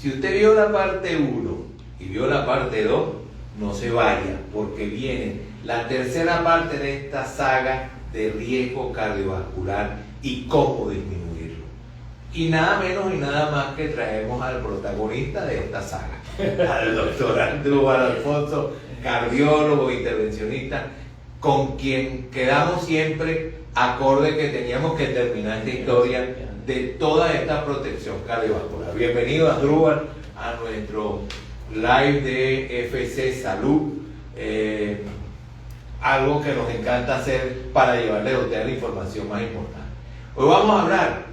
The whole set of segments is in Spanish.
Si usted vio la parte 1 y vio la parte 2, no se vaya, porque viene la tercera parte de esta saga de riesgo cardiovascular y cómo disminuirlo. Y nada menos y nada más que traemos al protagonista de esta saga, al doctor Asdrúbal Alfonso, cardiólogo, intervencionista, con quien quedamos siempre acorde que teníamos que terminar esta historia de toda esta protección cardiovascular. Bienvenido, Asdrúbal, a nuestro live de FC Salud, algo que nos encanta hacer para llevarle a usted la información más importante. Hoy vamos a hablar,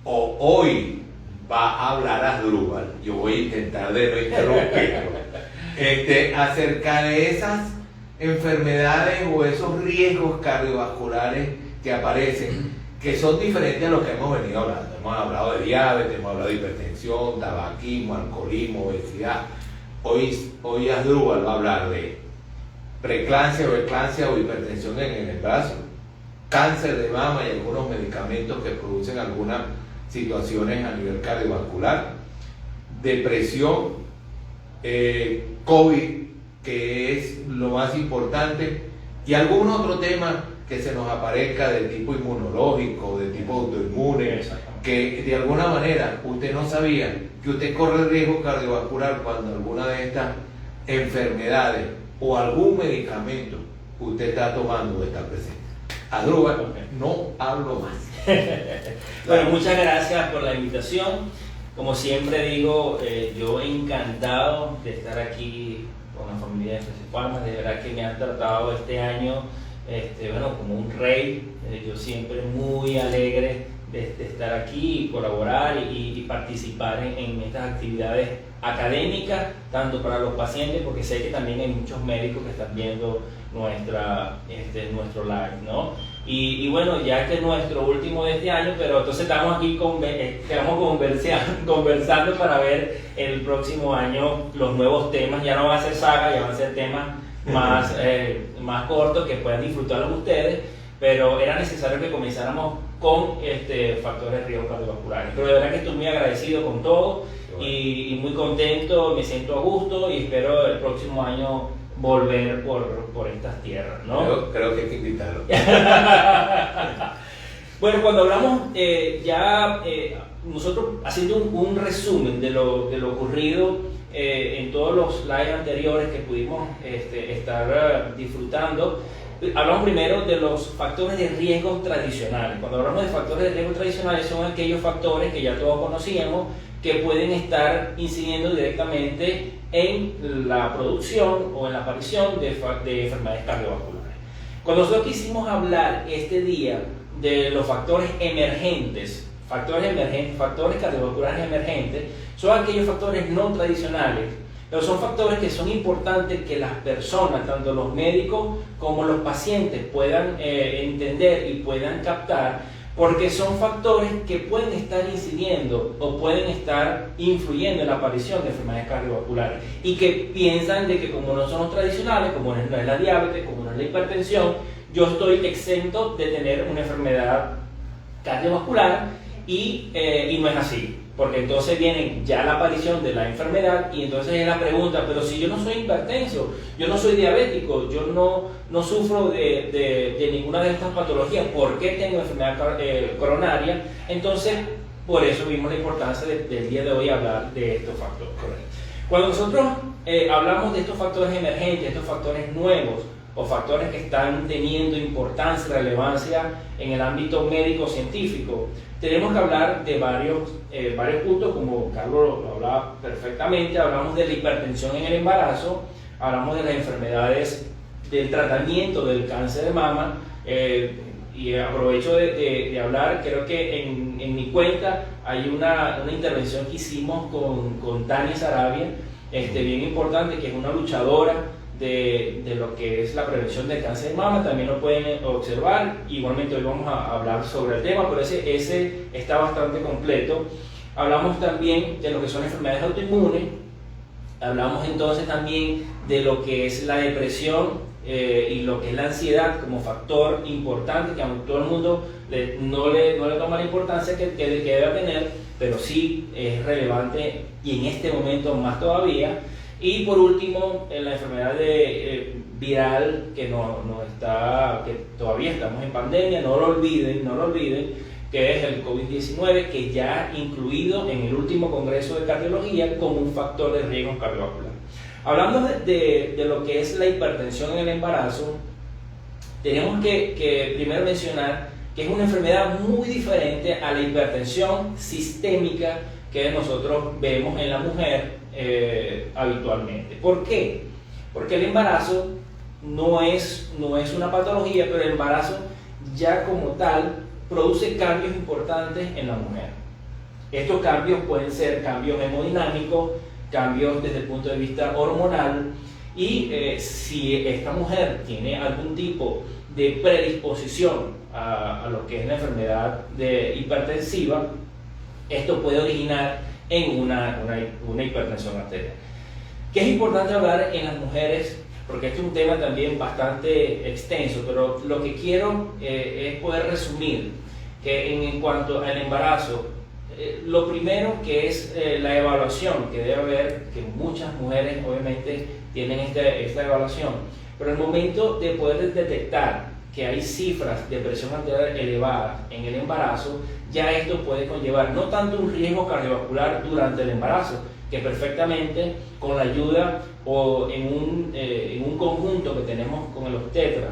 o hoy va a hablar Asdrúbal, yo voy a intentar de no interrumpirlo, acerca de esas enfermedades o esos riesgos cardiovasculares que aparecen, que son diferentes a los que hemos venido hablando. Hemos hablado de diabetes, hemos hablado de hipertensión, tabaquismo, alcoholismo, obesidad. Hoy Asdrúbal va a hablar de preeclampsia o eclampsia o hipertensión en el embarazo, cáncer de mama y algunos medicamentos que producen algunas situaciones a nivel cardiovascular, depresión, COVID, que es lo más importante, y algún otro tema que se nos aparezca de tipo inmunológico, de tipo autoinmune, que de alguna manera usted no sabía que usted corre riesgo cardiovascular cuando alguna de estas enfermedades o algún medicamento usted está tomando o está presente. Asdrúbal, no hablo más. Bueno, muchas gracias por la invitación. Como siempre digo, yo encantado de estar aquí con la familia de FC Pharma. De verdad que me han tratado este año como un rey. Yo siempre muy alegre de estar aquí y colaborar y participar en estas actividades académicas, tanto para los pacientes, porque sé que también hay muchos médicos que están viendo nuestro live, ¿no? Y bueno, ya que es nuestro último de este año, pero entonces estamos aquí conversando para ver el próximo año los nuevos temas. Ya no van a ser sagas, ya van a ser temas más cortos que puedan disfrutarlos ustedes, pero era necesario que comenzáramos con factores de riesgo cardiovasculares. Pero de verdad que estoy muy agradecido con todo y muy contento, me siento a gusto y espero el próximo año volver por estas tierras, ¿no? Creo que hay que invitarlo. Bueno, cuando hablamos nosotros haciendo un resumen de lo ocurrido en todos los lives anteriores que pudimos estar disfrutando, hablamos primero de los factores de riesgo tradicionales. Cuando hablamos de factores de riesgo tradicionales son aquellos factores que ya todos conocíamos que pueden estar incidiendo directamente en la producción o en la aparición de enfermedades cardiovasculares. Cuando nosotros quisimos hablar este día de los factores emergentes, factores cardiovasculares emergentes, son aquellos factores no tradicionales, pero son factores que son importantes que las personas, tanto los médicos como los pacientes, puedan entender y puedan captar, porque son factores que pueden estar incidiendo o pueden estar influyendo en la aparición de enfermedades cardiovasculares y que piensan de que como no son los tradicionales, como no es la diabetes, como no es la hipertensión, yo estoy exento de tener una enfermedad cardiovascular y no es así. Porque entonces viene ya la aparición de la enfermedad y entonces es la pregunta, pero si yo no soy hipertenso, yo no soy diabético, yo no sufro de ninguna de estas patologías, ¿por qué tengo enfermedad coronaria? Entonces, por eso vimos la importancia del día de hoy hablar de estos factores. Cuando nosotros hablamos de estos factores emergentes, estos factores nuevos, o factores que están teniendo importancia y relevancia en el ámbito médico-científico, tenemos que hablar de varios puntos, como Carlos lo hablaba perfectamente. Hablamos de la hipertensión en el embarazo, hablamos de las enfermedades del tratamiento del cáncer de mama, y aprovecho de hablar, creo que en mi cuenta hay una intervención que hicimos con Tania Sarabia, bien importante, que es una luchadora de lo que es la prevención del cáncer de mama. También lo pueden observar. Igualmente hoy vamos a hablar sobre el tema, pero ese está bastante completo. Hablamos también de lo que son enfermedades autoinmunes. Hablamos entonces también de lo que es la depresión y lo que es la ansiedad como factor importante que a todo el mundo no le toma la importancia que debe tener. pero sí es relevante y en este momento más todavía. Y por último, la enfermedad viral que todavía estamos en pandemia, no lo olviden, que es el COVID-19, que ya ha incluido en el último Congreso de Cardiología como un factor de riesgo cardiovascular. Hablando de lo que es la hipertensión en el embarazo, tenemos que primero mencionar que es una enfermedad muy diferente a la hipertensión sistémica que nosotros vemos en la mujer habitualmente. ¿Por qué? Porque el embarazo no es una patología, pero el embarazo ya como tal produce cambios importantes en la mujer. Estos cambios pueden ser cambios hemodinámicos, cambios desde el punto de vista hormonal, y si esta mujer tiene algún tipo de predisposición a lo que es la enfermedad hipertensiva, esto puede originar en una hipertensión arterial. ¿Qué es importante hablar en las mujeres? Porque este es un tema también bastante extenso, pero lo que quiero es poder resumir que en cuanto al embarazo, lo primero que es la evaluación que debe haber, que muchas mujeres obviamente tienen esta evaluación, pero el momento de poder detectar que hay cifras de presión arterial elevadas en el embarazo, ya esto puede conllevar no tanto un riesgo cardiovascular durante el embarazo, que perfectamente con la ayuda o en un conjunto que tenemos con el obstetra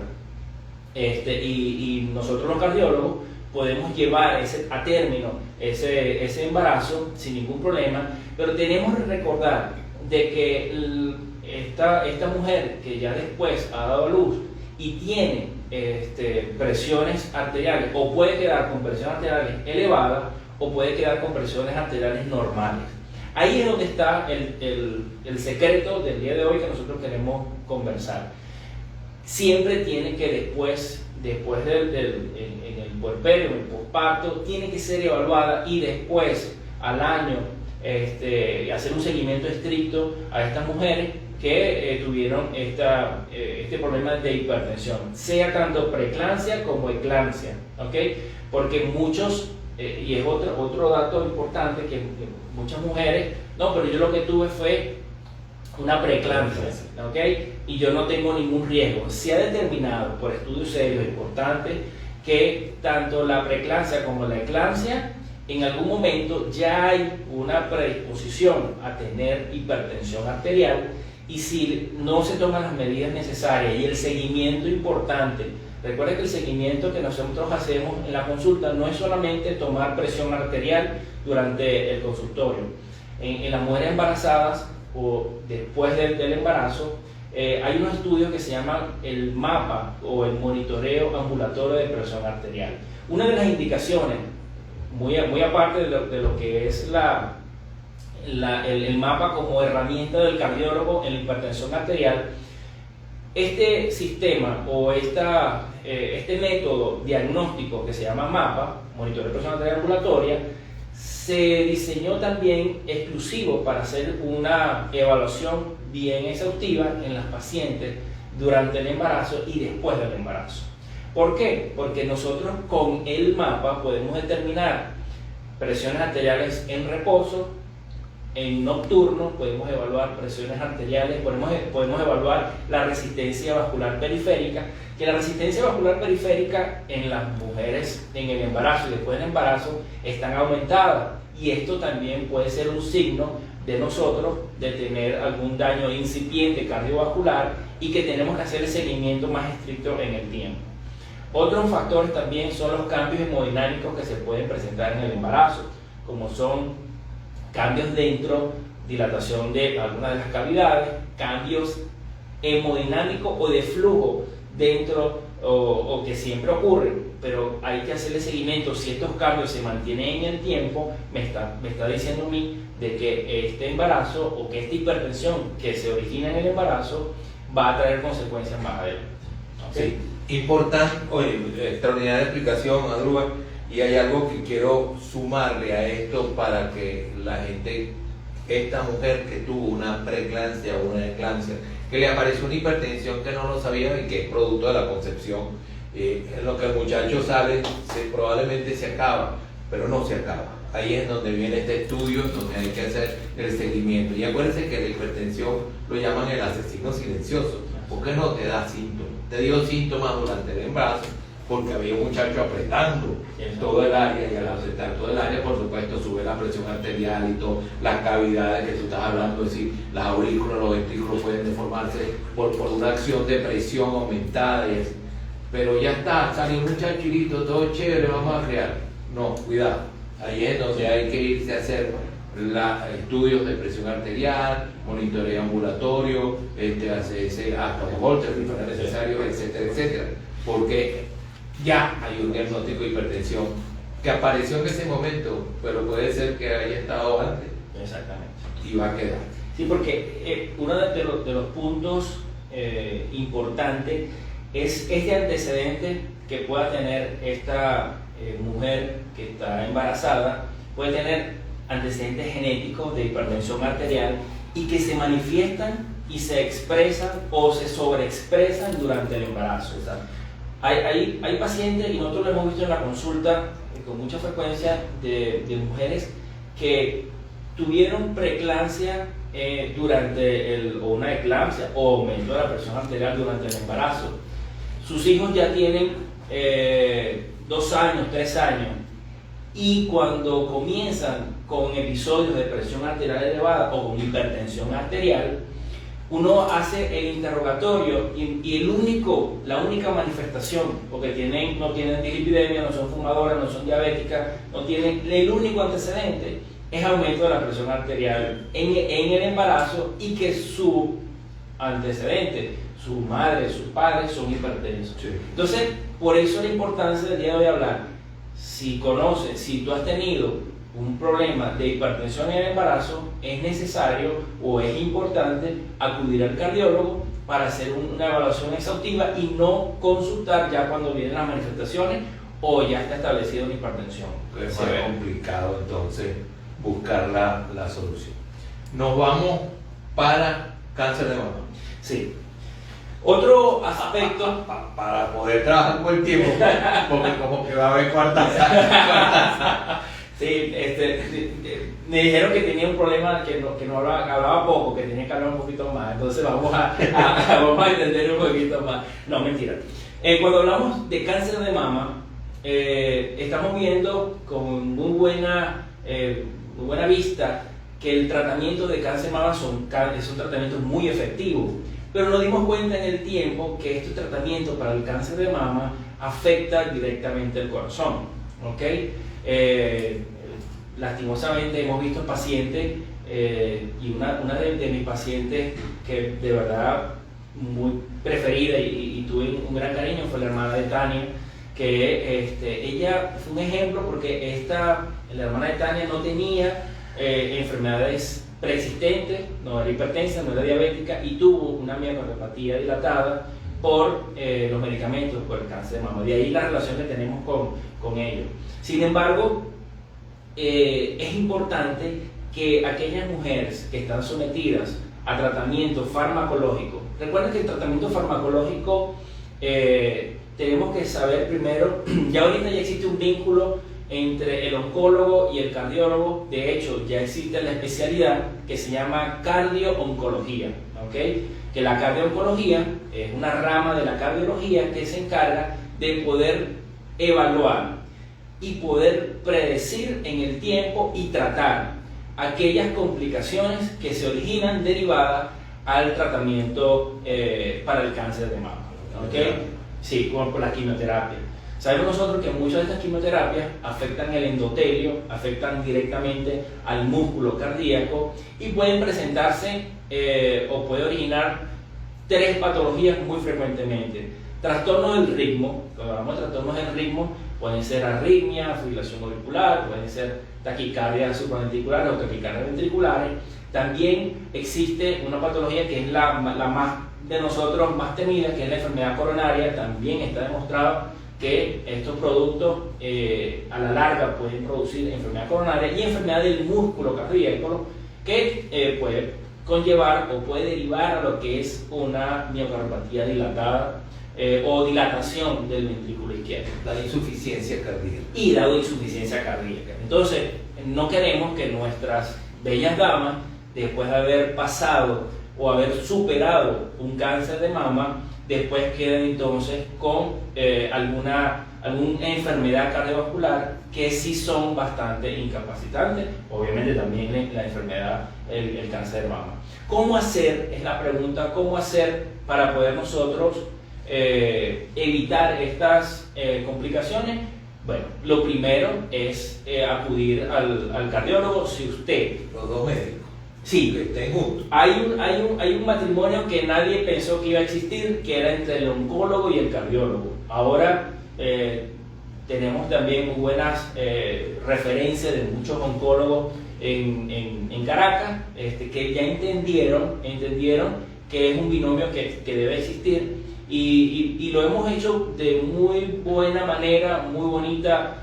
y nosotros los cardiólogos, podemos llevar a término ese embarazo sin ningún problema, pero tenemos que recordar de que esta mujer que ya después ha dado a luz y tiene presiones arteriales, o puede quedar con presiones arteriales elevadas o puede quedar con presiones arteriales normales. Ahí es donde está el secreto del día de hoy que nosotros queremos conversar. Siempre tiene que después en el puerperio, en el posparto, tiene que ser evaluada, y después al año hacer un seguimiento estricto a estas mujeres que tuvieron este problema de hipertensión, sea tanto preeclampsia como eclampsia, ¿ok? Porque muchos, y es otro dato importante, que muchas mujeres, no, pero yo lo que tuve fue una preeclampsia, ¿ok? Y yo no tengo ningún riesgo. Se ha determinado por estudios serios importantes que tanto la preeclampsia como la eclampsia, en algún momento ya hay una predisposición a tener hipertensión arterial, y si no se toman las medidas necesarias y el seguimiento importante. Recuerden que el seguimiento que nosotros hacemos en la consulta no es solamente tomar presión arterial durante el consultorio. En las mujeres embarazadas o después del embarazo, hay unos estudios que se llaman el MAPA, o el monitoreo ambulatorio de presión arterial. Una de las indicaciones, muy aparte de lo que es el MAPA como herramienta del cardiólogo en la hipertensión arterial, este sistema o este método diagnóstico que se llama MAPA, monitoreo de presión arterial ambulatoria, se diseñó también exclusivo para hacer una evaluación bien exhaustiva en las pacientes durante el embarazo y después del embarazo. ¿Por qué? Porque nosotros con el MAPA podemos determinar presiones arteriales en reposo, en nocturno, podemos evaluar presiones arteriales, podemos evaluar la resistencia vascular periférica, que la resistencia vascular periférica en las mujeres en el embarazo y después del embarazo están aumentadas, y esto también puede ser un signo de nosotros de tener algún daño incipiente cardiovascular y que tenemos que hacer el seguimiento más estricto en el tiempo. Otros factores también son los cambios hemodinámicos que se pueden presentar en el embarazo, como son cambios dentro, dilatación de algunas de las cavidades, cambios hemodinámicos o de flujo dentro, o que siempre ocurren, pero hay que hacerle seguimiento. Si estos cambios se mantienen en el tiempo, me está diciendo a mí de que este embarazo o que esta hipertensión que se origina en el embarazo va a traer consecuencias más adelante. ¿Okay? Sí, importante, extraordinaria explicación, Adrúbal. Y hay algo que quiero sumarle a esto para que la gente, esta mujer que tuvo una preeclampsia o una eclampsia, que le apareció una hipertensión que no lo sabía y que es producto de la concepción, en lo que el muchacho sale, probablemente se acaba, pero no se acaba. ahí es donde viene este estudio, donde hay que hacer el seguimiento. Y acuérdense que la hipertensión lo llaman el asesino silencioso, porque no te da síntomas. Te dio síntomas durante el embarazo, porque había un muchacho apretando todo el área, y al apretar todo el área, por supuesto, sube la presión arterial y todo, las cavidades que tú estás hablando, es decir, las aurículas, los ventrículos pueden deformarse por una acción de presión aumentada y eso. Pero ya está, salió un muchachito, todo chévere, vamos a crear. No, cuidado, ahí es donde hay que irse a hacer estudios de presión arterial, monitoreo ambulatorio, hacerse hasta un Holter si fuera necesario, etcétera, etcétera, porque ya hay un diagnóstico de hipertensión que apareció en ese momento, pero puede ser que haya estado antes. Exactamente. Y va a quedar. Sí, porque uno de los puntos importantes es este antecedente que pueda tener esta mujer que está embarazada, puede tener antecedentes genéticos de hipertensión arterial y que se manifiestan y se expresan o se sobreexpresan durante el embarazo. Hay pacientes, y nosotros lo hemos visto en la consulta con mucha frecuencia, de mujeres que tuvieron preeclampsia o una eclampsia o aumento de la presión arterial durante el embarazo. Sus hijos ya tienen 2 años, 3 años, y cuando comienzan con episodios de presión arterial elevada o con hipertensión arterial, uno hace el interrogatorio y la única manifestación, porque no tienen dislipidemia, no son fumadoras, no son diabéticas, no tienen, el único antecedente es aumento de la presión arterial en el embarazo, y que su antecedente, su madre, sus padres son hipertensos. Sí. Entonces, por eso la importancia del día de hoy hablar. Si tú has tenido un problema de hipertensión en el embarazo, es necesario o es importante acudir al cardiólogo para hacer una evaluación exhaustiva y no consultar ya cuando vienen las manifestaciones o ya está establecida una hipertensión. Es más complicado entonces buscar la solución. Nos vamos para cáncer de mama. Sí. Otro aspecto para poder trabajar con el tiempo, porque como que va a haber cuarta. Sí, me dijeron que tenía un problema, que no hablaba poco, que tenía que hablar un poquito más, entonces vamos a entender un poquito más. No, mentira. Cuando hablamos de cáncer de mama, estamos viendo con muy buena vista que el tratamiento de cáncer de mama son tratamientos muy efectivos, pero nos dimos cuenta en el tiempo que este tratamiento para el cáncer de mama afecta directamente el corazón, ¿ok? Lastimosamente hemos visto pacientes, y una de mis pacientes que de verdad muy preferida y tuve un gran cariño fue la hermana de Tania, que ella fue un ejemplo porque la hermana de Tania no tenía enfermedades preexistentes, no era hipertensa, no era diabética, y tuvo una miocardiopatía dilatada por los medicamentos por el cáncer de mama. De ahí la relación que tenemos con ellos. Sin embargo, es importante que aquellas mujeres que están sometidas a tratamiento farmacológico, recuerden que el tratamiento farmacológico tenemos que saber primero, ya ahorita ya existe un vínculo entre el oncólogo y el cardiólogo. De hecho, ya existe la especialidad que se llama cardio-oncología, ¿okay? Que la cardio-oncología es una rama de la cardiología que se encarga de poder evaluar y poder predecir en el tiempo y tratar aquellas complicaciones que se originan derivadas al tratamiento para el cáncer de mama, ¿okay? Sí, por la quimioterapia. Sabemos nosotros que muchas de estas quimioterapias afectan el endotelio, afectan directamente al músculo cardíaco y pueden presentarse o puede originar 3 patologías muy frecuentemente. Trastornos del ritmo, cuando hablamos de trastornos del ritmo, pueden ser arritmia, fibrilación auricular, pueden ser taquicardias supraventriculares o taquicardias ventriculares. También existe una patología que es la más de nosotros más temida, que es la enfermedad coronaria. También está demostrado que estos productos a la larga pueden producir enfermedad coronaria y enfermedad del músculo cardíaco, que puede conllevar o puede derivar a lo que es una miocardiopatía dilatada o dilatación del ventrículo izquierdo. La insuficiencia cardíaca. Y la insuficiencia cardíaca. Entonces, no queremos que nuestras bellas damas, después de haber pasado o haber superado un cáncer de mama, después queden entonces con alguna enfermedad cardiovascular que sí son bastante incapacitantes, obviamente también la enfermedad, el cáncer de mama. ¿Cómo hacer? Es la pregunta, ¿cómo hacer para poder nosotros evitar estas complicaciones? Bueno, lo primero es acudir al cardiólogo. Si usted... Los dos médicos. Sí, que estén juntos. Hay un matrimonio que nadie pensó que iba a existir, que era entre el oncólogo y el cardiólogo. Ahora tenemos también muy buenas referencias de muchos oncólogos en Caracas, que ya entendieron que es un binomio que debe existir, y lo hemos hecho de muy buena manera, muy bonita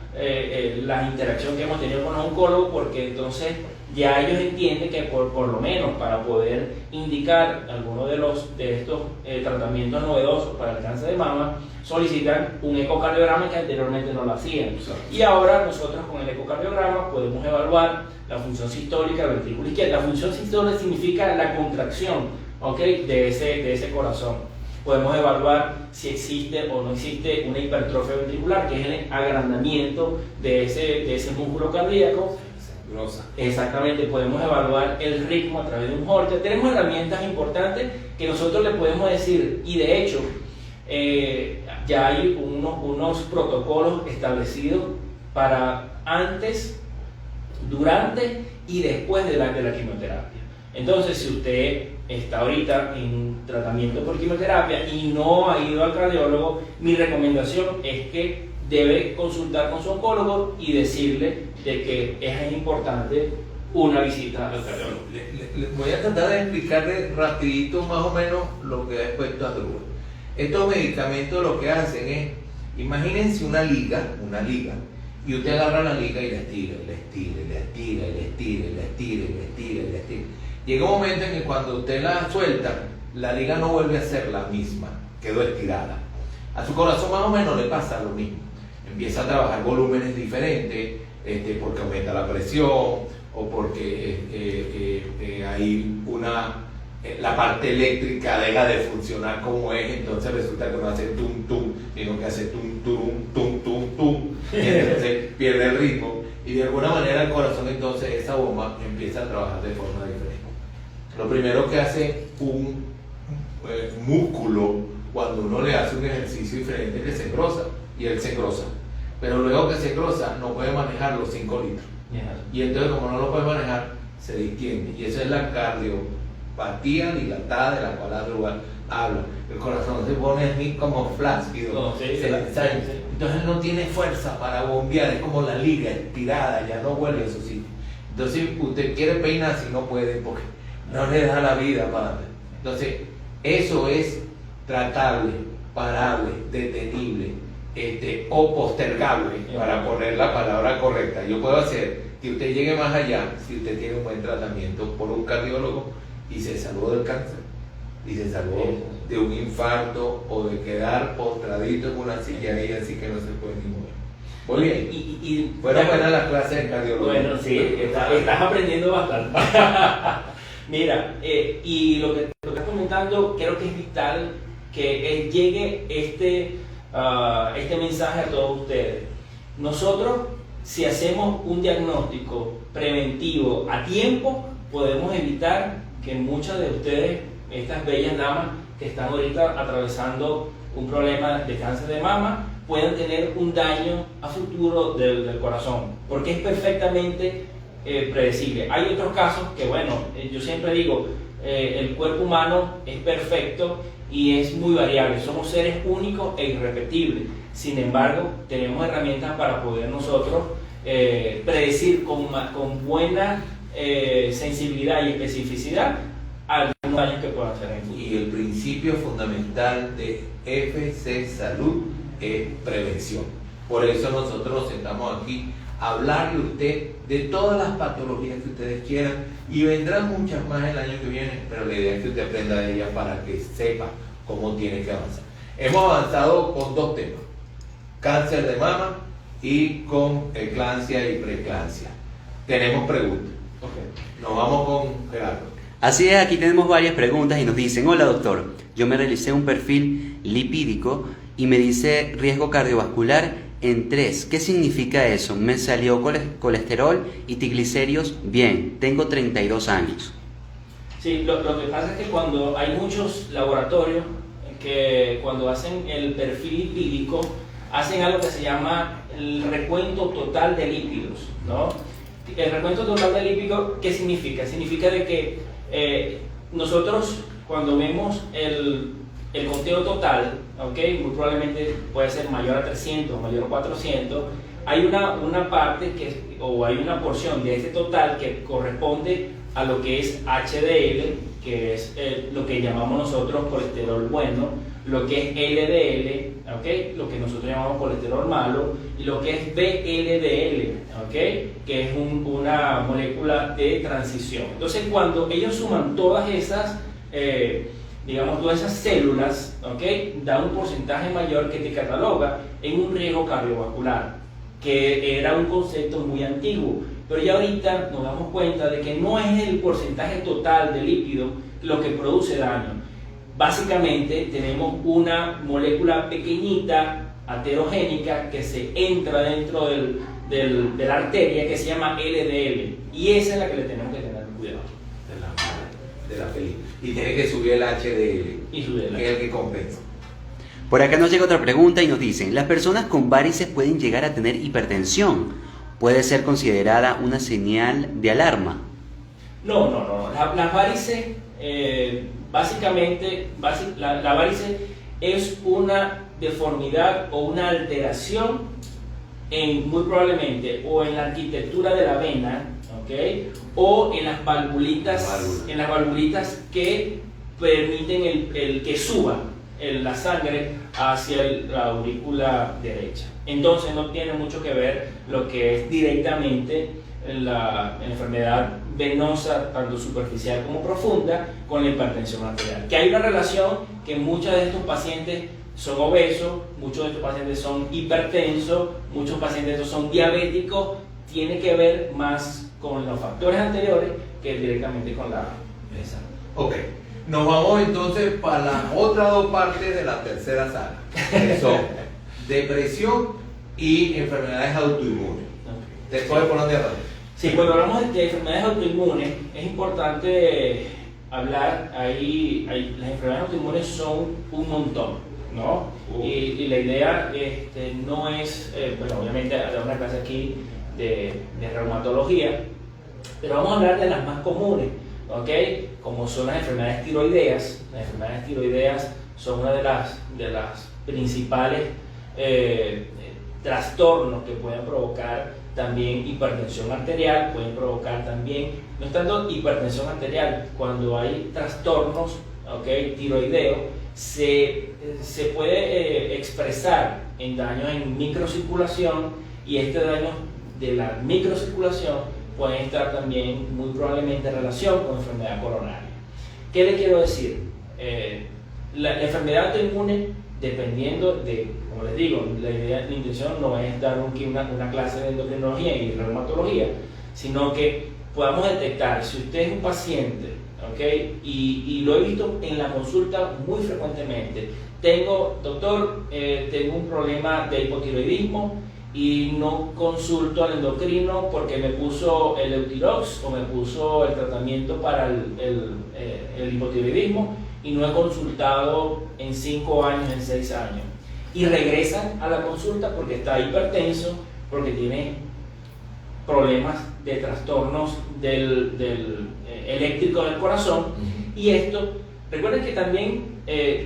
la interacción que hemos tenido con los oncólogos, porque entonces ya ellos entienden que por lo menos para poder indicar alguno de estos tratamientos novedosos para el cáncer de mama, solicitan un ecocardiograma que anteriormente no lo hacían. Y ahora nosotros con el ecocardiograma podemos evaluar la función sistólica del ventrículo izquierdo. La función sistólica significa la contracción, ¿okay?, de ese corazón. Podemos evaluar si existe o no existe una hipertrofia ventricular, que es el agrandamiento de ese músculo cardíaco. Exactamente, podemos evaluar el ritmo a través de un Holter. Tenemos herramientas importantes que nosotros le podemos decir, y de hecho ya hay unos protocolos establecidos para antes, durante y después de la quimioterapia. Entonces, si usted está ahorita en tratamiento por quimioterapia y no ha ido al cardiólogo, mi recomendación es que debe consultar con su oncólogo y decirle de que es importante una visita al cardiólogo. Voy a tratar de explicarle rapidito más o menos lo que ha expuesto Asdrúbal. Estos medicamentos lo que hacen es, imagínense una liga, y usted agarra la liga y la estira. Llega un momento en que cuando usted la suelta, la liga no vuelve a ser la misma, quedó estirada. A su corazón más o menos le pasa lo mismo. Empieza a trabajar volúmenes diferentes, porque aumenta la presión o porque hay la parte eléctrica deja de funcionar como es, entonces resulta que no hace tum tum, sino que hace tum tum tum tum tum, y entonces pierde el ritmo, y de alguna manera el corazón, entonces esa bomba empieza a trabajar de forma diferente. Lo primero que hace un músculo cuando uno le hace un ejercicio diferente es que se engrosa, y él se engrosa, pero luego que se engrosa no puede manejar los 5 litros, y entonces como no lo puede manejar, se distiende, y esa es la cardiopatía dilatada de la cual Asdrúbal habla. El corazón se pone así como flácido, entonces no tiene fuerza para bombear, es como la liga estirada, ya no vuelve a su sitio. Entonces usted quiere peinarse y no puede porque no le da la vida para... Entonces eso es tratable, parable, detenible, o postergable, para poner la palabra correcta. Yo puedo hacer que usted llegue más allá si usted tiene un buen tratamiento por un cardiólogo y se salvó del cáncer, y se salvó de un infarto o de quedar postradito en una silla ahí así que no se puede ni mover. Muy bien. Y fueron buenas las clases de cardiología. Bueno, sí, estás aprendiendo bastante. Mira, y lo que estás comentando, creo que es vital que llegue este mensaje a todos ustedes. Nosotros, si hacemos un diagnóstico preventivo a tiempo, podemos evitar que muchas de ustedes, estas bellas damas que están ahorita atravesando un problema de cáncer de mama, puedan tener un daño a futuro del corazón, porque es perfectamente predecible. Hay otros casos que, bueno, yo siempre digo, el cuerpo humano es perfecto y es muy variable, somos seres únicos e irrepetibles. Sin embargo, tenemos herramientas para poder nosotros predecir con buena sensibilidad y especificidad algunos daños que puedan hacer en el futuro. Y el principio fundamental de FC Salud es prevención. Por eso nosotros nos sentamos aquí a hablarle a usted de todas las patologías que ustedes quieran, y vendrán muchas más el año que viene, pero la idea es que usted aprenda de ellas para que sepa cómo tiene que avanzar. Hemos avanzado con 2 temas: cáncer de mama y con eclampsia y preeclampsia. Tenemos preguntas. Nos vamos con Gerardo. Así es, aquí tenemos varias preguntas y nos dicen: hola doctor, yo me realicé un perfil lipídico y me dice riesgo cardiovascular en 3. ¿Qué significa eso? Me salió colesterol y triglicéridos bien, tengo 32 años. Sí, lo que pasa es que cuando hay muchos laboratorios que cuando hacen el perfil lipídico hacen algo que se llama el recuento total de lípidos, ¿no? El recuento total de lípidos, ¿qué significa? Significa de que nosotros cuando vemos el conteo total, ¿okay? Muy probablemente puede ser mayor a 300, mayor a 400, hay una parte o hay una porción de este total que corresponde a lo que es HDL, que es lo que llamamos nosotros colesterol bueno, lo que es LDL, ¿okay? Lo que nosotros llamamos colesterol malo, y lo que es VLDL, ¿okay? Que es una molécula de transición. Entonces, cuando ellos suman todas esas, todas esas células, ¿okay? Da un porcentaje mayor que te cataloga en un riesgo cardiovascular, que era un concepto muy antiguo. Pero ya ahorita nos damos cuenta de que no es el porcentaje total de lípido lo que produce daño. Básicamente tenemos una molécula pequeñita, aterogénica, que se entra dentro de la arteria, que se llama LDL. Y esa es la que le tenemos que tener cuidado. De la película. Y tiene que subir el HDL, Y subir que es el que compensa. Por acá nos llega otra pregunta y nos dicen: las personas con varices pueden llegar a tener hipertensión. ¿Puede ser considerada una señal de alarma? No. Las varices, básicamente, la varice es una deformidad o una alteración muy probablemente o en la arquitectura de la vena, ¿okay? O en las valvulitas que permiten el que suba la sangre hacia la aurícula derecha. Entonces no tiene mucho que ver lo que es directamente la enfermedad venosa, tanto superficial como profunda, con la hipertensión arterial. Que hay una relación, que muchos de estos pacientes son obesos, muchos de estos pacientes son hipertensos, muchos pacientes de estos son diabéticos, tiene que ver más con los factores anteriores que directamente con la esa. Ok, nos vamos entonces para las otras dos partes de la tercera sala, que son depresión y enfermedades autoinmunes. ¿Te puedes por dónde hablar? Sí, cuando hablamos de enfermedades autoinmunes, es importante hablar, las enfermedades autoinmunes son un montón, ¿no? Y la idea no es, obviamente dar una clase aquí de reumatología, pero vamos a hablar de las más comunes, ¿ok? Como son las enfermedades tiroideas. Las enfermedades tiroideas son una de las principales trastornos que pueden provocar también hipertensión arterial, pueden provocar también, no es tanto hipertensión arterial, cuando hay trastornos, ¿okay? Tiroideos, se puede expresar en daños en microcirculación, y este daño de la microcirculación puede estar también muy probablemente en relación con enfermedad coronaria. ¿Qué le quiero decir? La enfermedad autoinmune, dependiendo de, como les digo, la intención no es dar una clase de endocrinología y reumatología, sino que podamos detectar si usted es un paciente, ¿okay? Y lo he visto en la consulta muy frecuentemente. Doctor, tengo un problema de hipotiroidismo y no consulto al endocrino porque me puso el Eutirox o me puso el tratamiento para el hipotiroidismo, y no he consultado en 5 años, en 6 años. Y regresan a la consulta porque está hipertenso, porque tiene problemas de trastornos eléctricos del corazón. Y esto, recuerden que también,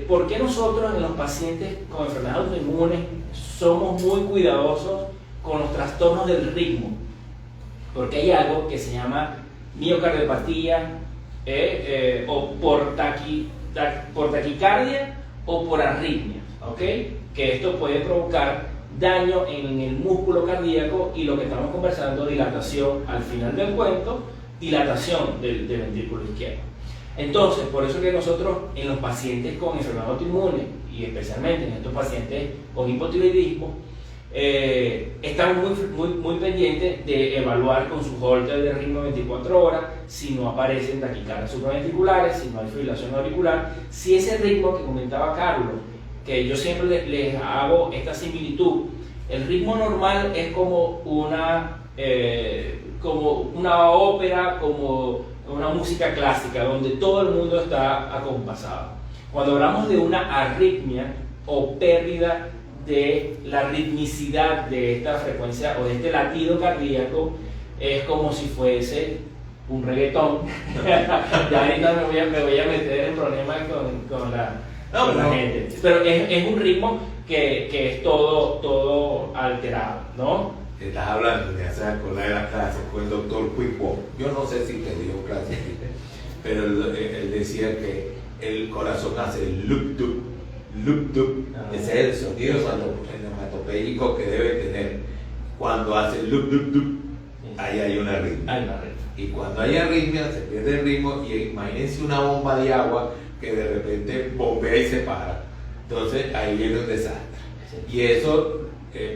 ¿por qué nosotros en los pacientes con enfermedades autoinmunes somos muy cuidadosos con los trastornos del ritmo? Porque hay algo que se llama miocardiopatía, o por taquicardia o por arritmia, ¿okay? Que esto puede provocar daño en el músculo cardíaco, y lo que estamos conversando, dilatación al final del cuento, dilatación del ventrículo izquierdo. Entonces, por eso que nosotros en los pacientes con enfermedad autoinmune, y especialmente en estos pacientes con hipotiroidismo, estamos muy pendientes de evaluar con su holter de ritmo 24 horas si no aparecen taquicardias supraventriculares, si no hay fibrilación auricular, si ese ritmo que comentaba Carlos, que yo siempre les hago esta similitud, el ritmo normal es como una ópera, como una música clásica, donde todo el mundo está acompasado. Cuando hablamos de una arritmia o pérdida de la ritmicidad de esta frecuencia o de este latido cardíaco, es como si fuese un reggaetón. Ya ahorita me voy a meter en problemas con la gente. Pero es un ritmo que es todo alterado, ¿no? Estás hablando, me haces acordar de la clase con el doctor Quick-Walk. Yo no sé si te dio clase, pero él decía que el corazón hace loop-dup, loop-dup. Ese es el sonido onomatopéyico que debe tener. Cuando hace loop-dup-dup, ahí hay una arritmia. Y cuando hay arritmia, se pierde el ritmo. Y imagínense una bomba de agua que de repente bombea y se para. Entonces ahí viene un desastre. Y eso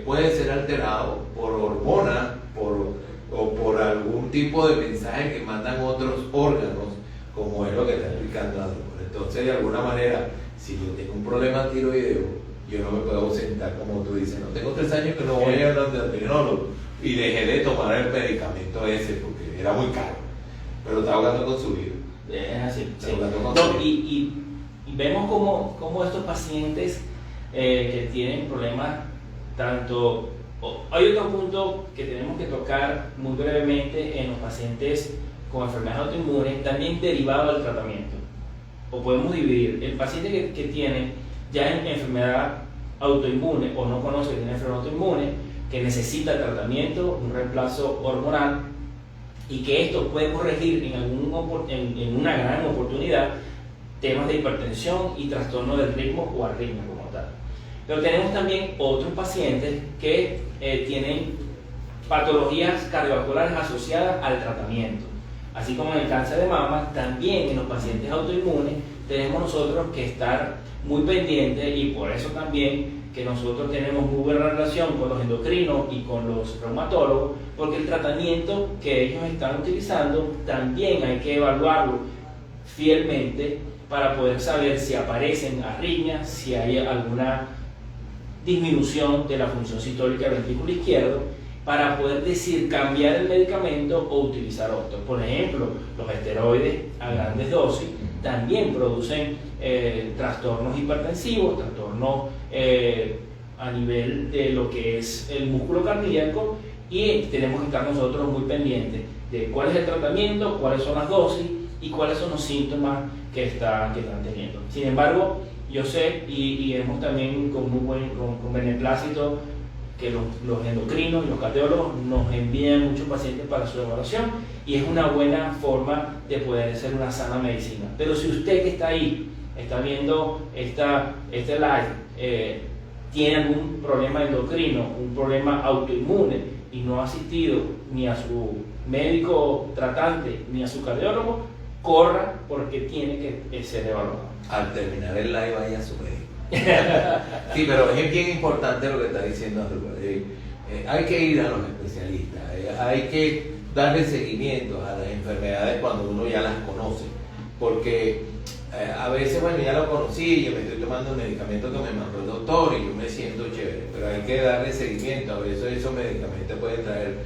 puede ser alterado por hormonas o por algún tipo de mensaje que mandan otros órganos, como es lo que está explicando Andrés. Entonces, de alguna manera, si yo tengo un problema tiroideo, yo no me puedo sentar como tú dices. No tengo 3 años que no voy a hablar de endocrinólogo y dejé de tomar el medicamento ese porque era muy caro, pero está jugando con su vida. Es así. Está jugando con su vida. Y vemos como estos pacientes que tienen problemas tanto... Hay otro punto que tenemos que tocar muy brevemente en los pacientes con enfermedades autoinmunes, también derivado del tratamiento. O podemos dividir el paciente que tiene ya en enfermedad autoinmune o no conoce que tiene enfermedad autoinmune, que necesita tratamiento, un reemplazo hormonal, y que esto puede corregir en una gran oportunidad temas de hipertensión y trastorno del ritmo o arritmia como tal. Pero tenemos también otros pacientes que tienen patologías cardiovasculares asociadas al tratamiento. Así como en el cáncer de mama, también en los pacientes autoinmunes tenemos nosotros que estar muy pendientes, y por eso también que nosotros tenemos muy buena relación con los endocrinos y con los reumatólogos, porque el tratamiento que ellos están utilizando también hay que evaluarlo fielmente para poder saber si aparecen arritmias, si hay alguna disminución de la función sistólica del ventrículo izquierdo, para poder decir cambiar el medicamento o utilizar otro. Por ejemplo, los esteroides a grandes dosis también producen trastornos hipertensivos, trastornos a nivel de lo que es el músculo cardíaco, y tenemos que estar nosotros muy pendientes de cuál es el tratamiento, cuáles son las dosis y cuáles son los síntomas que están teniendo. Sin embargo, yo sé y hemos también con beneplácito que los endocrinos y los cardiólogos nos envían muchos pacientes para su evaluación, y es una buena forma de poder hacer una sana medicina. Pero si usted que está ahí, está viendo este live, tiene algún problema endocrino, un problema autoinmune, y no ha asistido ni a su médico tratante ni a su cardiólogo, corra, porque tiene que ser evaluado. Al terminar el live vaya a su médico. Sí, pero es bien importante lo que está diciendo Andrés. Hay que ir a los especialistas, hay que darle seguimiento a las enfermedades cuando uno ya las conoce, porque a veces, bueno, ya lo conocí, yo me estoy tomando un medicamento que me mandó el doctor y yo me siento chévere, pero hay que darle seguimiento. A veces esos medicamentos pueden traer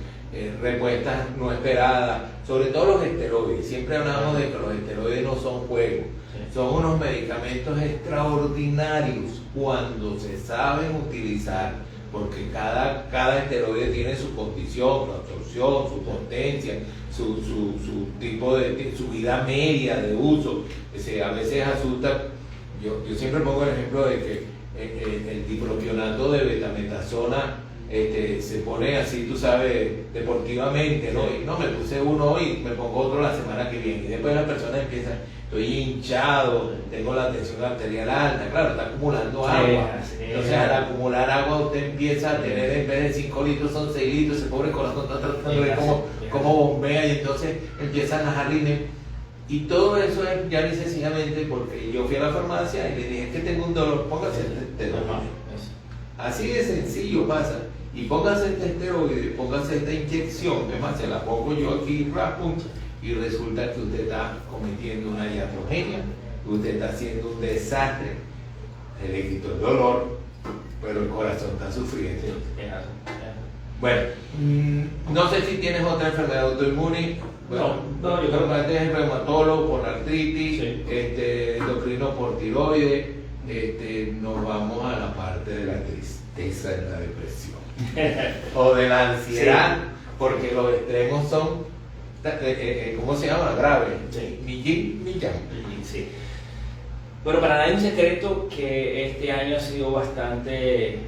respuestas no esperadas, sobre todo los esteroides. Siempre hablamos de que los esteroides no son juegos, son unos medicamentos extraordinarios cuando se saben utilizar, porque cada esteroide tiene su condición, su absorción, su potencia, su tipo de su vida media de uso. A veces asusta. Yo siempre pongo el ejemplo de que el dipropionato de betametasona se pone así, tú sabes, deportivamente, ¿no? Y no, me puse uno hoy, me pongo otro la semana que viene, y después la persona empieza, estoy hinchado, tengo la tensión arterial alta, claro, está acumulando agua. Entonces, al acumular agua, usted empieza a tener, en vez de 5 litros, son 6 litros, ese pobre corazón está tratando de ver cómo bombea, y entonces empiezan las arritmias. Y todo eso es ya ni sencillamente porque yo fui a la farmacia y le dije que tengo un dolor, póngase el dolor. Así de sencillo pasa. y póngase este esteroide, póngase esta inyección, además se la pongo yo aquí, rapum, y resulta que usted está cometiendo una iatrogenia, usted está haciendo un desastre, se le quitó el dolor, pero el corazón está sufriendo. Bueno, no sé si tienes otra enfermedad autoinmune. Bueno, no, yo creo que tienes reumatólogo por artritis, sí. Endocrino por tiroides, nos vamos a la parte de la tristeza y la depresión. O de la ansiedad, sí. Porque los extremos son, ¿cómo se llama? Graves. Sí. Ni yin ni yang. Sí. Bueno, para nadie es un secreto que este año ha sido bastante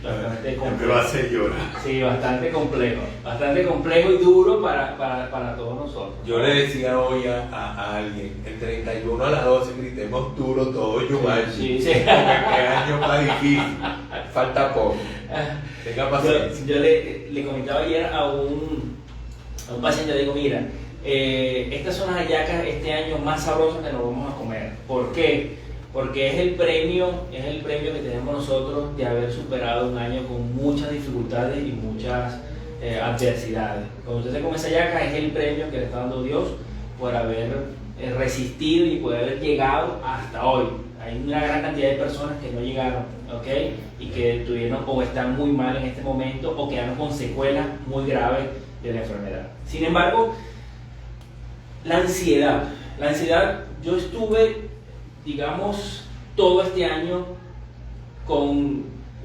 complejo. Me va a hacer llorar. Sí, bastante complejo y duro para todos nosotros. Yo le decía hoy a alguien, el 31 a las 12 gritemos duro todo Yumanji. Sí. Qué año más difícil, falta poco. Tenga paciencia. Yo le comentaba ayer a un paciente, le digo, mira, estas son las hallacas este año más sabrosas que nos vamos a comer. ¿Por qué? Porque es el premio que tenemos nosotros de haber superado un año con muchas dificultades y muchas adversidades. Cuando usted se come esa hallaca, es el premio que le está dando Dios por haber resistido y por haber llegado hasta hoy. Hay una gran cantidad de personas que no llegaron, ¿ok? Y que tuvieron o están muy mal en este momento o quedaron con secuelas muy graves de la enfermedad. Sin embargo, la ansiedad, yo estuve, digamos, todo este año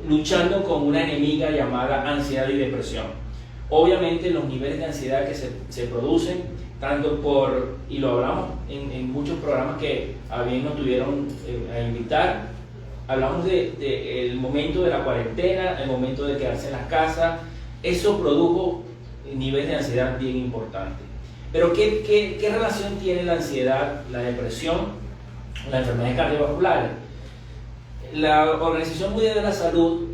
luchando con una enemiga llamada ansiedad y depresión. Obviamente los niveles de ansiedad que se producen, tanto y lo hablamos en muchos programas que a bien nos tuvieron a invitar, hablamos del momento de la cuarentena, el momento de quedarse en las casas, eso produjo niveles de ansiedad bien importantes. Pero ¿qué relación tiene la ansiedad, la depresión, las enfermedades cardiovasculares? La Organización Mundial de la Salud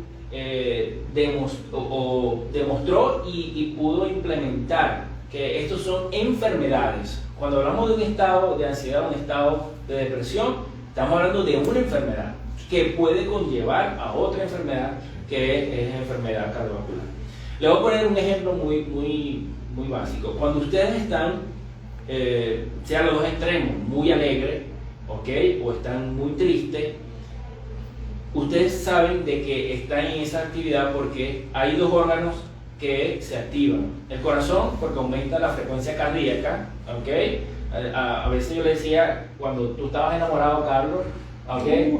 demostró y pudo implementar que estos son enfermedades. Cuando hablamos de un estado de ansiedad, un estado de depresión, estamos hablando de una enfermedad que puede conllevar a otra enfermedad que es enfermedad cardiovascular. Le voy a poner un ejemplo muy básico. Cuando ustedes están, sea los dos extremos, muy alegres, ¿okay? O están muy tristes, ustedes saben de que están en esa actividad porque hay dos órganos que se activan. El corazón, porque aumenta la frecuencia cardíaca, ¿okay? A veces yo le decía, cuando tú estabas enamorado, Carlos, ¿okay?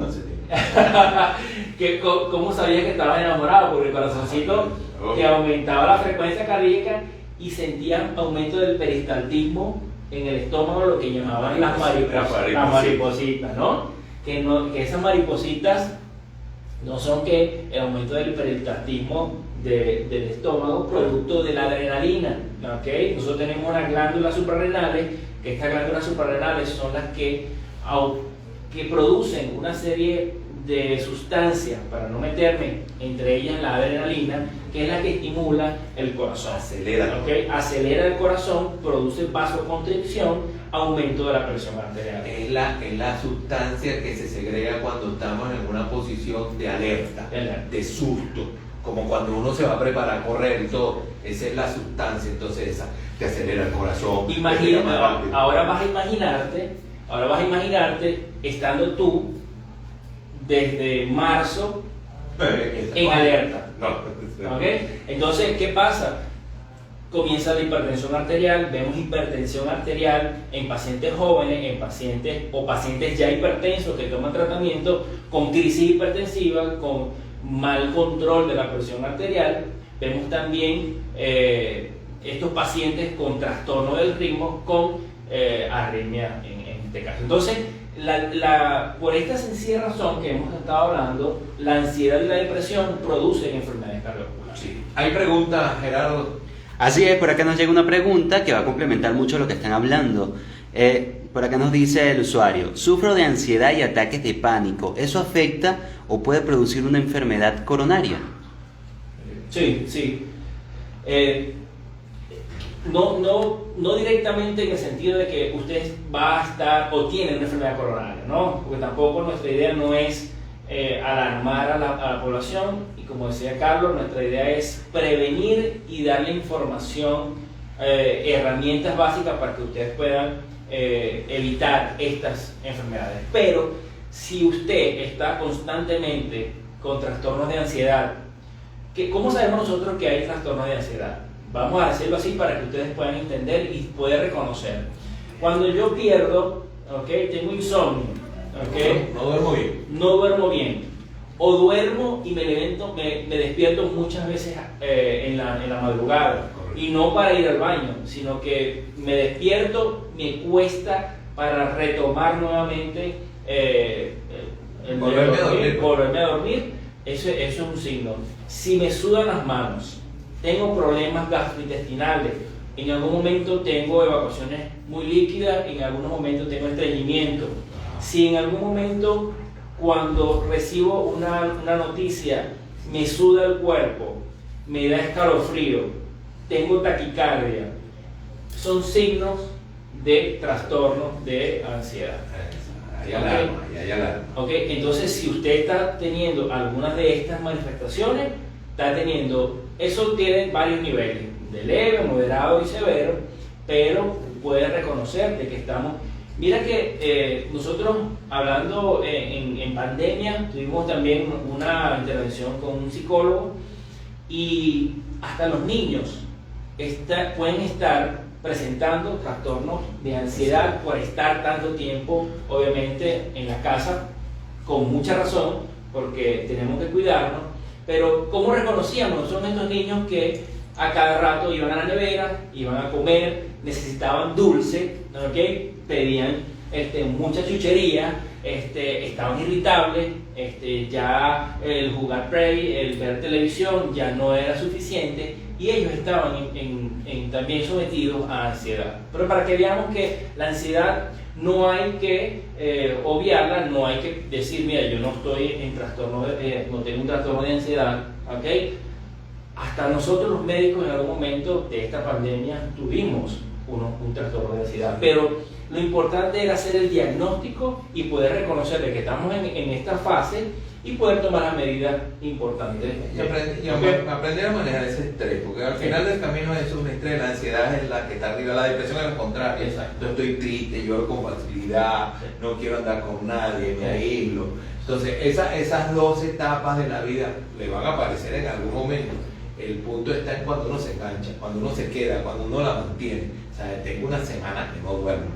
¿Cómo sabías que estabas enamorado? Porque el corazoncito que aumentaba la frecuencia cardíaca y sentían aumento del peristaltismo en el estómago, lo que llamaban las maripositas, ¿no? Que esas maripositas no son que el aumento del peristaltismo del estómago producto de la adrenalina, ¿okay? Nosotros tenemos unas glándulas suprarrenales, que estas glándulas suprarrenales son las que producen una serie de sustancias, para no meterme entre ellas la adrenalina, que es la que estimula el corazón. Acelera. ¿Okay? Acelera el corazón, produce vasoconstricción, aumento de la presión arterial. Es la sustancia que se segrega cuando estamos en una posición de alerta, de susto, como cuando uno se va a preparar a correr y todo. Esa es la sustancia, entonces esa te acelera el corazón. Ahora vas a imaginarte estando tú desde marzo en alerta. ¿Okay? Entonces, ¿qué pasa? Comienza la hipertensión arterial, vemos hipertensión arterial en pacientes jóvenes, en pacientes ya hipertensos que toman tratamiento con crisis hipertensiva, con mal control de la presión arterial. Vemos también estos pacientes con trastorno del ritmo, con arritmia en este caso. Entonces, por esta sencilla razón que hemos estado hablando, la ansiedad y la depresión producen enfermedades cardiovasculares. Sí. Hay preguntas, Gerardo. Así es, por acá nos llega una pregunta que va a complementar mucho lo que están hablando. Por acá nos dice el usuario: sufro de ansiedad y ataques de pánico. ¿Eso afecta o puede producir una enfermedad coronaria? Sí. No directamente en el sentido de que usted va a estar o tiene una enfermedad coronaria, ¿no? Porque tampoco nuestra idea no es alarmar a la población, y como decía Carlos, nuestra idea es prevenir y darle información, herramientas básicas para que ustedes puedan evitar estas enfermedades. Pero si usted está constantemente con trastornos de ansiedad, ¿cómo sabemos nosotros que hay trastornos de ansiedad? Vamos a hacerlo así para que ustedes puedan entender y puedan reconocer. Cuando yo pierdo, tengo insomnio, no duermo bien. no duermo bien, o duermo y me despierto muchas veces en la madrugada, y no para ir al baño, sino que me despierto, me cuesta para retomar nuevamente volverme a dormir, eso es un signo. Si me sudan las manos, tengo problemas gastrointestinales, en algún momento tengo evacuaciones muy líquidas, en algunos momentos tengo estreñimiento, si en algún momento cuando recibo una noticia me suda el cuerpo, me da escalofrío, tengo taquicardia, son signos de trastorno de ansiedad. Hay alarma, hay alarma. Entonces, si usted está teniendo algunas de estas manifestaciones, eso tiene varios niveles, de leve, moderado y severo, pero puede reconocer de que estamos. Mira que nosotros, hablando en pandemia, tuvimos también una intervención con un psicólogo, y hasta los niños pueden estar presentando trastornos de ansiedad por estar tanto tiempo, obviamente, en la casa, con mucha razón, porque tenemos que cuidarnos. Pero ¿cómo reconocíamos? Son estos niños que a cada rato iban a la nevera, iban a comer, necesitaban dulce, pedían mucha chuchería, estaban irritables, ya el jugar play, el ver televisión ya no era suficiente, y ellos estaban también sometidos a ansiedad. Pero para que veamos que la ansiedad no hay que obviarla, no hay que decir, mira, yo no estoy en trastorno, no tengo un trastorno de ansiedad, Hasta nosotros los médicos en algún momento de esta pandemia tuvimos un trastorno de ansiedad, pero lo importante era hacer el diagnóstico y poder reconocer de que estamos en esta fase y poder tomar las medidas importantes. Y aprender a manejar ese estrés, porque al final del camino es un estrés. La ansiedad es la que está arriba, la depresión es lo contrario. Exacto. Yo estoy triste, lloro con facilidad, no quiero andar con nadie, me aíslo. Entonces esas dos etapas de la vida le van a aparecer en algún momento. El punto está en cuando uno se engancha, cuando uno se queda, cuando uno la mantiene. O sea, tengo una semana que no duermo,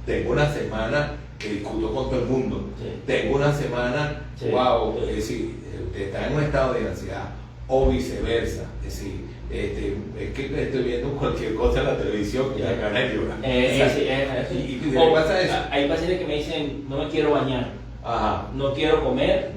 tengo una semana que discuto con todo el mundo, tengo una semana, es decir, está en un estado de ansiedad, o viceversa, es decir, es que estoy viendo cualquier cosa en la televisión que me da ganas de llorar. ¿Y qué pasa eso? Hay pacientes que me dicen, no me quiero bañar, no quiero comer,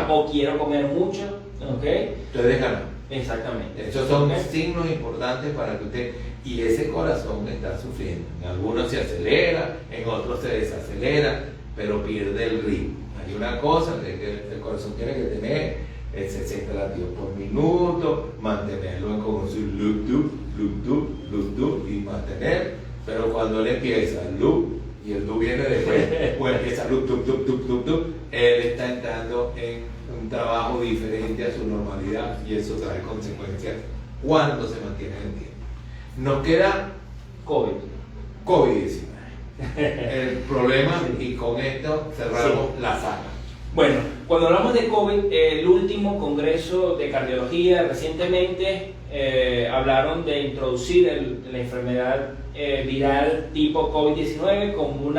o quiero comer mucho, Entonces desganado. Exactamente. Esos son signos importantes para que usted, y ese corazón está sufriendo. En algunos se acelera, en otros se desacelera, pero pierde el ritmo. Hay una cosa que el corazón tiene que tener 60 latidos por minuto, mantenerlo con su loop, y mantener, pero cuando él empieza el loop, y el loop viene después, o empieza loop, él está entrando en un trabajo diferente a su normalidad, y eso trae consecuencias cuando se mantiene en el tiempo. Nos queda COVID-19. El problema, y con esto cerramos la saga. Bueno, cuando hablamos de COVID, el último congreso de cardiología recientemente hablaron de introducir la enfermedad viral tipo COVID-19 como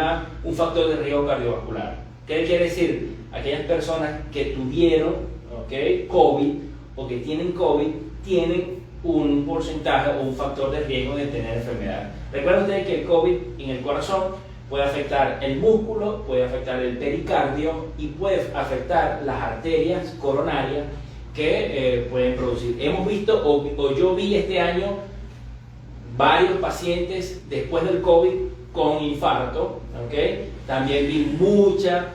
un factor de riesgo cardiovascular. ¿Qué quiere decir? Aquellas personas que tuvieron COVID o que tienen COVID tienen un porcentaje o un factor de riesgo de tener enfermedad. Recuerden ustedes que el COVID en el corazón puede afectar el músculo, puede afectar el pericardio y puede afectar las arterias coronarias que pueden producir. Hemos visto, o yo vi este año, varios pacientes después del COVID con infarto, También vi mucha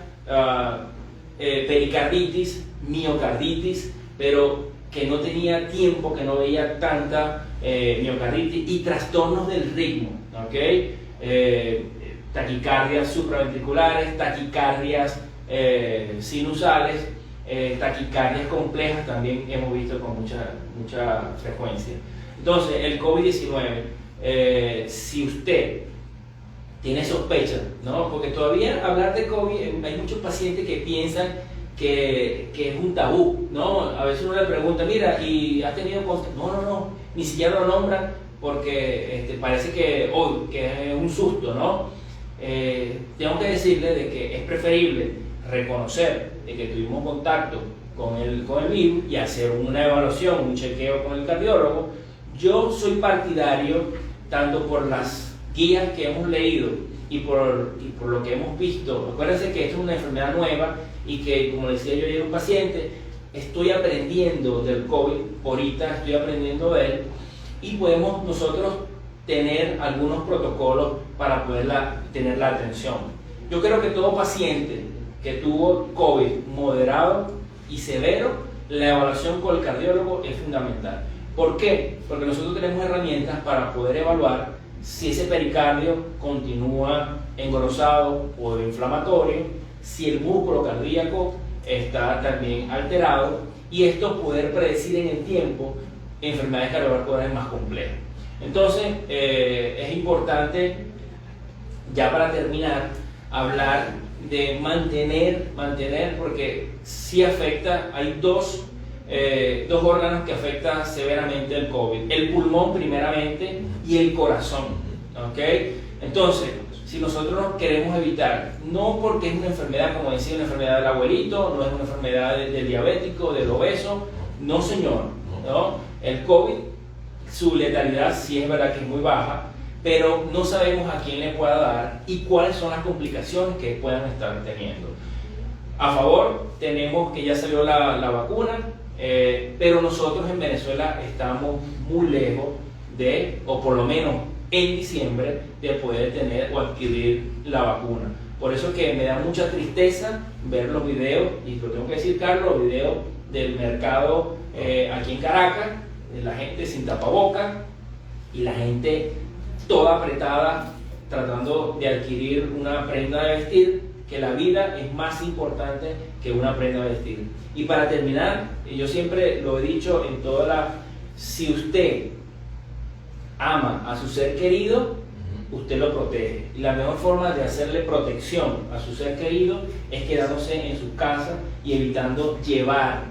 pericarditis, miocarditis, pero que no tenía tiempo, que no veía tanta miocarditis, y trastornos del ritmo, taquicardias supraventriculares, taquicardias sinusales, taquicardias complejas también hemos visto con mucha frecuencia. Entonces, el COVID-19, si usted tiene sospecha, ¿no? Porque todavía hablar de COVID, hay muchos pacientes que piensan que es un tabú, ¿no? A veces uno le pregunta, mira, ¿y has tenido contacto? No, ni siquiera lo nombran porque parece que es un susto, ¿no? Tengo que decirle de que es preferible reconocer de que tuvimos contacto con el virus y hacer una evaluación, un chequeo con el cardiólogo. Yo soy partidario, tanto por las guías que hemos leído y por lo que hemos visto. Acuérdense que esto es una enfermedad nueva y que, como decía yo ayer a un paciente, estoy aprendiendo del COVID, ahorita estoy aprendiendo de él, y podemos nosotros tener algunos protocolos para poder tener la atención. Yo creo que todo paciente que tuvo COVID moderado y severo, la evaluación con el cardiólogo es fundamental. ¿Por qué? Porque nosotros tenemos herramientas para poder evaluar si ese pericardio continúa engrosado o inflamatorio, si el músculo cardíaco está también alterado, y esto poder predecir en el tiempo enfermedades cardiovasculares más complejas. Entonces, es importante, ya para terminar, hablar de mantener, porque sí afecta, hay dos órganos que afectan severamente el COVID, el pulmón primeramente y el corazón, ¿ok? Entonces, si nosotros queremos evitar, no porque es una enfermedad, como decía, una enfermedad del abuelito, no es una enfermedad del diabético, del obeso, no señor, ¿no? El COVID, su letalidad sí es verdad que es muy baja, pero no sabemos a quién le pueda dar y cuáles son las complicaciones que puedan estar teniendo. A favor, tenemos que ya salió la vacuna, pero nosotros en Venezuela estamos muy lejos de, o por lo menos en diciembre, de poder tener o adquirir la vacuna. Por eso es que me da mucha tristeza ver los videos, y lo tengo que decir, Carlos, los videos del mercado aquí en Caracas, de la gente sin tapabocas y la gente toda apretada tratando de adquirir una prenda de vestir, que la vida es más importante que una prenda de vestir. Y para terminar, yo siempre lo he dicho en toda si usted ama a su ser querido, usted lo protege. Y la mejor forma de hacerle protección a su ser querido es quedándose en su casa y evitando llevar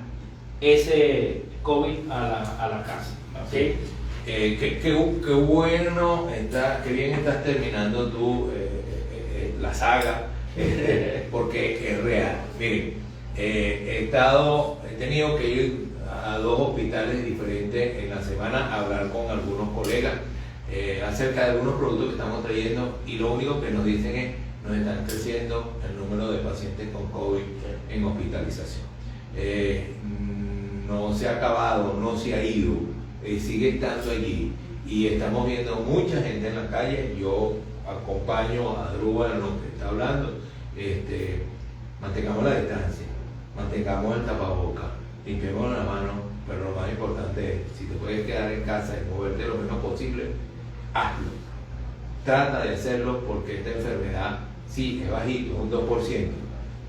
ese COVID a la casa. ¿Okay? Qué bueno, qué bien estás terminando tú la saga, porque es real. Miren, he tenido que ir a 2 hospitales diferentes en la semana a hablar con algunos colegas acerca de algunos productos que estamos trayendo, y lo único que nos dicen es nos están creciendo el número de pacientes con COVID en hospitalización. No se ha acabado, no se ha ido, sigue estando allí, y estamos viendo mucha gente en la calle. Yo acompaño a Drúbal en lo que está hablando. Mantengamos la distancia, mantengamos el tapaboca, limpiemos la mano, pero lo más importante es, si te puedes quedar en casa y moverte lo menos posible, hazlo. Trata de hacerlo, porque esta enfermedad sí es bajito, es un 2%.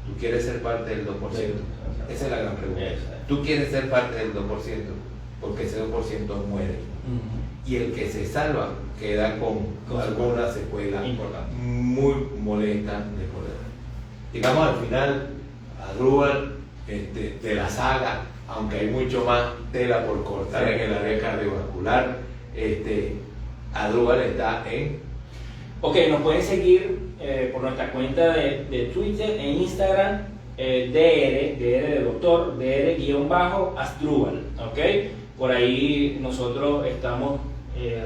¿Tú quieres ser parte del 2%? Esa es la gran pregunta. ¿Tú quieres ser parte del 2%? Porque ese 2% muere. Y el que se salva queda con alguna secuela muy molesta de poder. Llegamos al final, a Drúbal, de la saga, aunque hay mucho más tela por cortar en el área cardiovascular. Drúbal está en... Ok, nos pueden seguir por nuestra cuenta de Twitter e Instagram, DR de doctor, DR_Asdrúbal, ¿ok? Por ahí nosotros estamos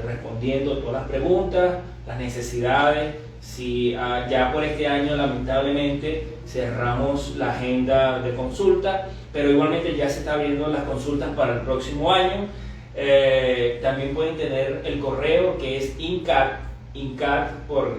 respondiendo todas las preguntas, las necesidades. Si ya por este año lamentablemente cerramos la agenda de consulta, pero igualmente ya se está abriendo las consultas para el próximo año. También pueden tener el correo, que es INCAT por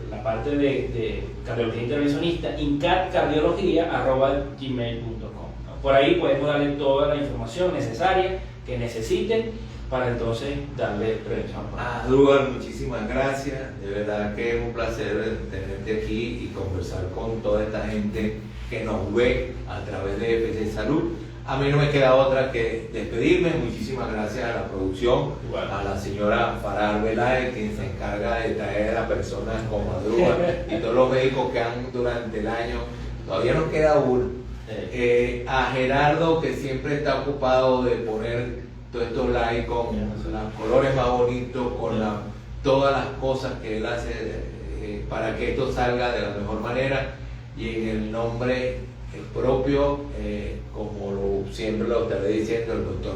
la parte de cardiología intervencionista, incatcardiología@gmail.com. Por ahí podemos darle toda la información necesaria que necesiten para entonces darle prevención. Asdrúbal, muchísimas gracias. De verdad que es un placer tenerte aquí y conversar con toda esta gente que nos ve a través de FC Salud. A mí no me queda otra que despedirme. Muchísimas gracias a la producción, Igual. a la señora Farar Veláez, quien se encarga de traer a personas como Asdrúbal y todos los médicos que han durante el año. Todavía nos queda uno. A Gerardo, que siempre está ocupado de poner todos estos likes con los colores más bonitos, con todas las cosas que él hace para que esto salga de la mejor manera, y en el nombre propio, como siempre lo estaré diciendo, el doctor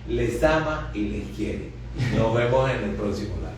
les ama y les quiere. Nos vemos en el próximo live.